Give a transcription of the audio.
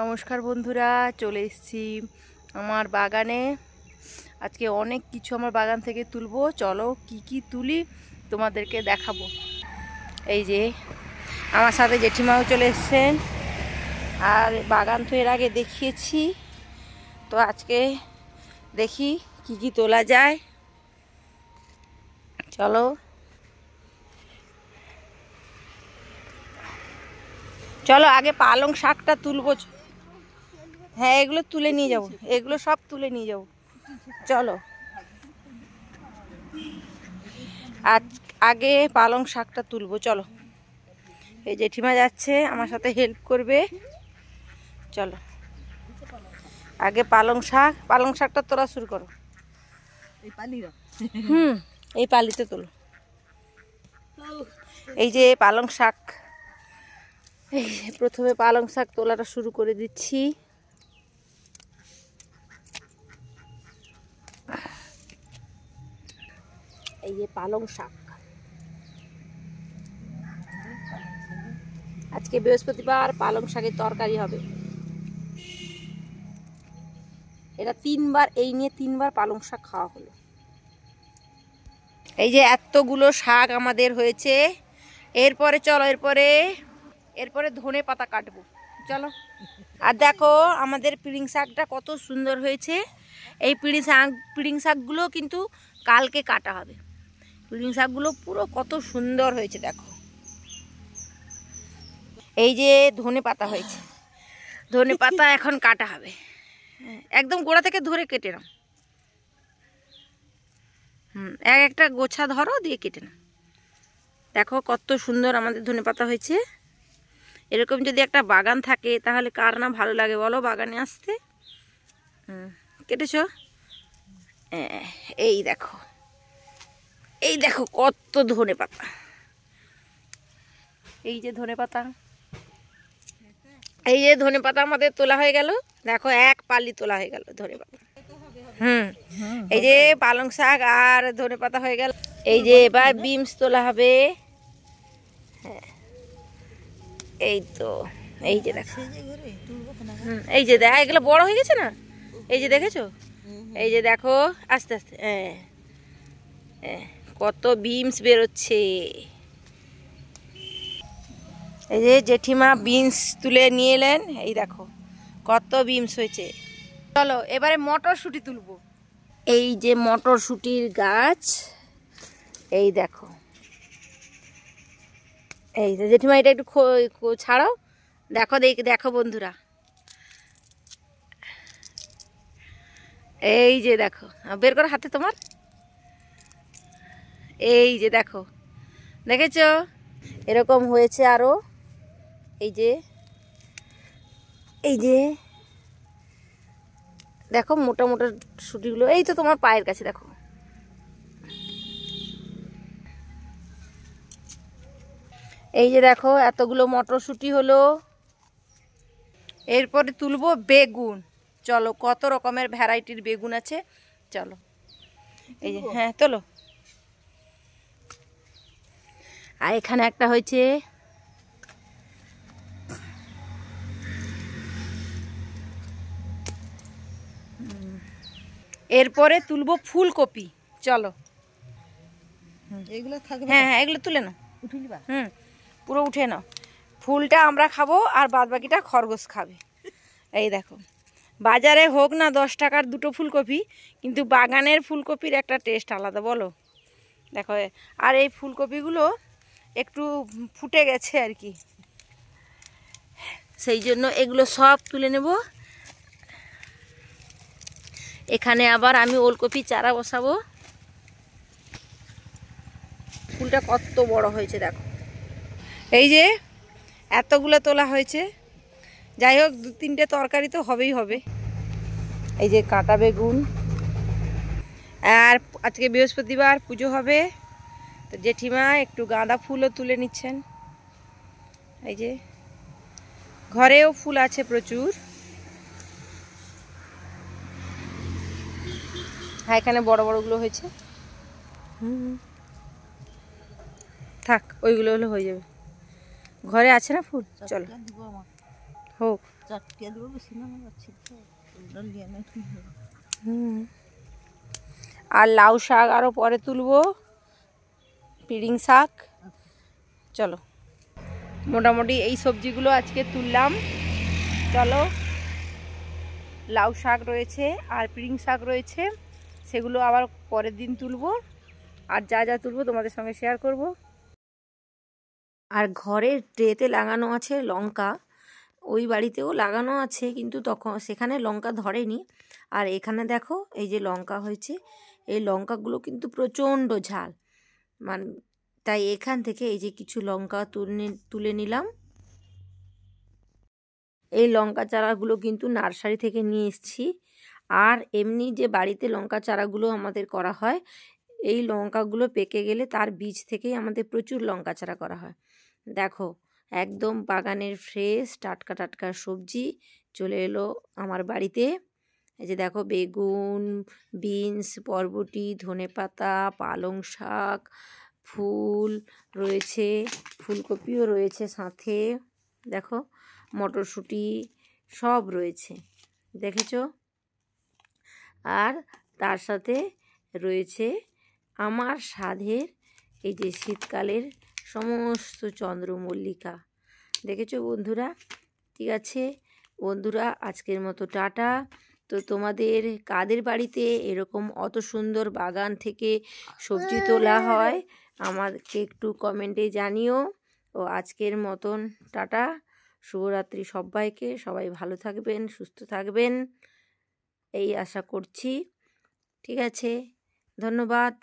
নমস্কার বন্ধুরা, চলে এসেছি আমার বাগানে। আজকে অনেক কিছু আমার বাগান থেকে তুলবো। চলো কি কি তুলি তোমাদেরকে দেখাবো। এই যে আমার সাথে জেঠিমাও চলে এসছেন, আর বাগান তো এর আগে দেখিয়েছি, তো আজকে দেখি কি কি তোলা যায়। চলো চলো আগে পালং শাকটা তুলবো। হ্যাঁ, এগুলো তুলে নিয়ে যাবো, এগুলো সব তুলে নিয়ে যাবো। চলো আজ আগে পালং শাকটা তুলবো। চলো, এই জেঠিমা যাচ্ছে আমার সাথে হেল্প করবে। চলো আগে পালং শাকটা তোলা শুরু করো। এই পালিতে তোলো। এই যে পালং শাক, এই প্রথমে পালং শাক তোলাটা শুরু করে দিচ্ছি। এই যে পালং শাক, আজকে বৃহস্পতিবার, পালং শাকের তরকারি হবে। এটা এই নিয়ে তিনবার পালং শাক খাওয়া হলো। এই যে এতগুলো শাক আমাদের হয়েছে। এরপরে চলো এরপরে ধনে পাতা কাটবো। চলো, আর দেখো আমাদের পিড়িং শাকটা কত সুন্দর হয়েছে। এই পিড়িং শাকগুলো কিন্তু কালকে কাটা হবে। পিড়িং শাকগুলো পুরো কত সুন্দর হয়েছে দেখো। এই যে ধনে পাতা হয়েছে, ধনে পাতা এখন কাটা হবে। একদম গোড়া থেকে ধরে কেটে নাও। একটা গোছা ধরো, দিয়ে কেটে নাও। দেখো কত সুন্দর আমাদের ধনে পাতা হয়েছে। এরকম যদি একটা বাগান থাকে তাহলে কার না ভালো লাগে বলো বাগানে আসতে। কেটেছো? এই দেখো, এই দেখো কত ধনে পাতা। এই যে ধনে পাতা, এই যে ধনে পাতা আমাদের তোলা হয়ে গেল। দেখো এক পালি তোলা হয়ে গেল ধনে পাতা। এই যে পালং শাক আর ধনে পাতা হয়ে গেল। এই যে এবার বিমস তোলা হবে। হ্যাঁ, এই তো, এই যে দেখো, এই যে দেখো এগুলো বড় হয়ে গেছে না। এই যে দেখেছো, এই যে দেখো আস্তে আস্তে কত বিমস বেরোচ্ছে। এই যে জেঠিমা বিনস তুলে নিয়ে এলেন। এই দেখো কত বিমস হয়েছে। চলো এবারে মটরশুঁটি তুলবো। এই যে মটরশুঁটির গাছ, এই দেখো। এই যে জেঠিমা এটা একটু ছাড়াও, দেখো দেখো বন্ধুরা, এই যে দেখো, বের করো হাতে তোমার। এই যে দেখো, দেখেছো এরকম হয়েছে আরো। এই যে দেখো মোটা মোটা শুটিগুলো, এই তো তোমার পায়ের কাছে দেখো। এই যে দেখো এতগুলো মটরশুঁটি হলো। এরপরে তুলবো বেগুন। চলো কত রকমের ভ্যারাইটির বেগুন আছে, চলো। এই যে হ্যাঁ তোলো। আর এখানে একটা হয়েছে। এরপরে তুলবো ফুলকপি। চলো, এগুলো থাকবে। হ্যাঁ এগুলো তুলে নাও, পুরো উঠে নাও। ফুলটা আমরা খাবো আর বাদ বাকিটা খরগোশ খাবে। এই দেখো, বাজারে হোক না 10 টাকার দুটো ফুলকপি, কিন্তু বাগানের ফুলকপির একটা টেস্ট আলাদা বলো। দেখো, আর এই ফুলকপিগুলো একটু ফুটে গেছে আর কি, সেই জন্য এগুলো সব তুলে নেব। এখানে আবার আমি ওলকপি চারা বসাবো। ফুলটা কত বড় হয়েছে দেখো। এই যে এতগুলো তোলা হয়েছে। যাই হোক, 2-3টে তরকারি তো হবেই হবে। এই যে কাঁটা বেগুন, আর আজকে বৃহস্পতিবার পুজো হবে, তো জেঠিমা একটু গাঁদা ফুলও তুলে নিচ্ছেন। এই যে ঘরেও ফুল আছে প্রচুর। হ্যাঁ, এখানে বড় বড়গুলো হয়েছে। থাক, ওইগুলো হলে হয়ে যাবে। ঘরে আছে না ফুল, চলো হোক। চাটকে দেবো, বেশি না যাচ্ছি তো ওটা নিয়ে না। আর লাউ শাক আরও পরে তুলবো, পিড়িং শাক। চলো, মোটামুটি এই সবজিগুলো আজকে তুললাম। চলো, লাউ শাক রয়েছে আর পিড়িং শাক রয়েছে, সেগুলো আবার পরের দিন তুলবো। আর যা যা তুলবো তোমাদের সঙ্গে শেয়ার করব। আর ঘরের ট্রেতে লাগানো আছে লঙ্কা, ওই বাড়িতেও লাগানো আছে, কিন্তু তখন সেখানে লঙ্কা ধরেনি। আর এখানে দেখো এই যে লঙ্কা হয়েছে, এই লঙ্কাগুলো কিন্তু প্রচণ্ড ঝাল, তাই এখান থেকে এই যে কিছু লঙ্কা তুলে নিলাম। এই লঙ্কা চারাগুলো কিন্তু নার্সারি থেকে নিয়ে এসেছি। আর এমনি যে বাড়িতে লঙ্কা চারাগুলো আমাদের করা হয়, এই লঙ্কাগুলো পেকে গেলে তার বীজ থেকেই আমাদের প্রচুর লঙ্কা চারা করা হয়। দেখো, একদম বাগানের ফ্রেশ টাটকা টাটকা সবজি চলে এলো আমার বাড়িতে। এই যে দেখো, বেগুন, বিনস, বরবটি, ধনেপাতা, পালং শাক, ফুল রয়েছে, ফুলকপিও রয়েছে সাথে, দেখো মটরশুঁটি সব রয়েছে, দেখেছো? আর তার সাথে রয়েছে আমার স্বাদের এই যে শীতকালের সমস্ত চন্দ্রমল্লিকা, দেখেছো বন্ধুরা? ঠিক আছে বন্ধুরা, আজকের মতো টাটা। তো তোমাদের কাদের বাড়িতে এরকম অত সুন্দর বাগান থেকে সবজি তোলা হয় আমাকে একটু কমেন্টে জানিও। ও আজকের মতন টাটা, শুভরাত্রি সবাইকে। সবাই ভালো থাকবেন, সুস্থ থাকবেন এই আশা করছি। ঠিক আছে, ধন্যবাদ।